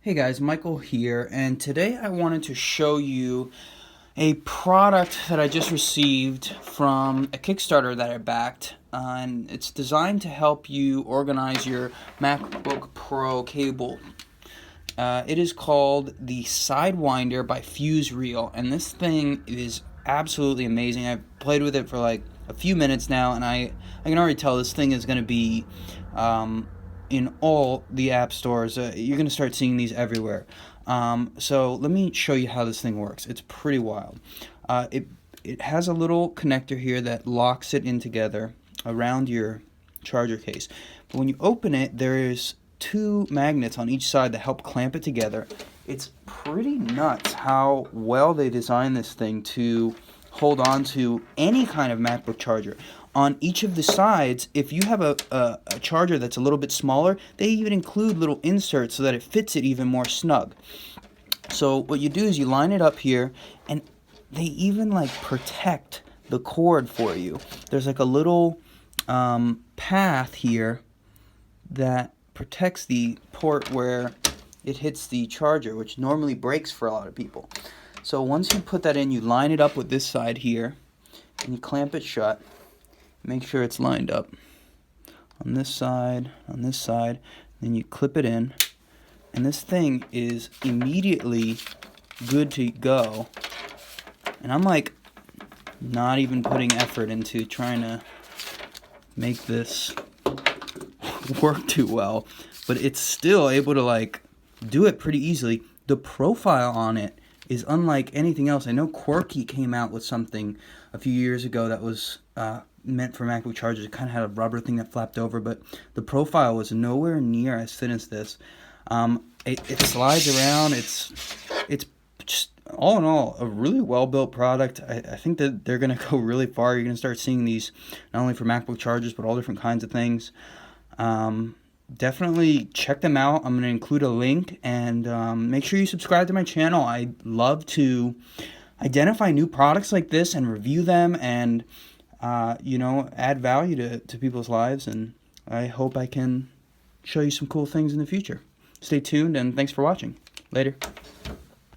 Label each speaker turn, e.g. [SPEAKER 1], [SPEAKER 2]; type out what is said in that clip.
[SPEAKER 1] Hey guys, Michael here, and today I wanted to show you a product that I just received from a Kickstarter that I backed, and it's designed to help you organize your MacBook Pro cable. It is called the Side Winder by FuseReel, and this thing is absolutely amazing. I've played with it for like a few minutes now, and I can already tell this thing is going to be in all the app stores. You're going to start seeing these everywhere. So let me show you how this thing works. It's pretty wild. It has a little connector here that locks it in together around your charger case. But when you open it, there's two magnets on each side that help clamp it together. It's pretty nuts how well they designed this thing to hold on to any kind of MacBook charger. On each of the sides, if you have a charger that's a little bit smaller, they even include little inserts so that it fits it even more snug. So what you do is you line it up here, and they even like protect the cord for you. There's like a little path here that protects the port where it hits the charger, which normally breaks for a lot of people. So once you put that in, you line it up with this side here, and you clamp it shut. Make sure it's lined up on this side, then you clip it in, and this thing is immediately good to go. And I'm like not even putting effort into trying to make this work too well, but it's still able to like do it pretty easily. The profile on it is unlike anything else. I know Quirky came out with something a few years ago that was meant for MacBook chargers. It kind of had a rubber thing that flapped over, but the profile was nowhere near as thin as this. It slides around. It's just all in all a really well built product. I think that they're going to go really far. You're going to start seeing these not only for MacBook chargers but all different kinds of things. Definitely check them out. I'm going to include a link, and make sure you subscribe to my channel. I love to identify new products like this and review them and add value to people's lives, and I hope I can show you some cool things in the future. Stay tuned, and thanks for watching. Later.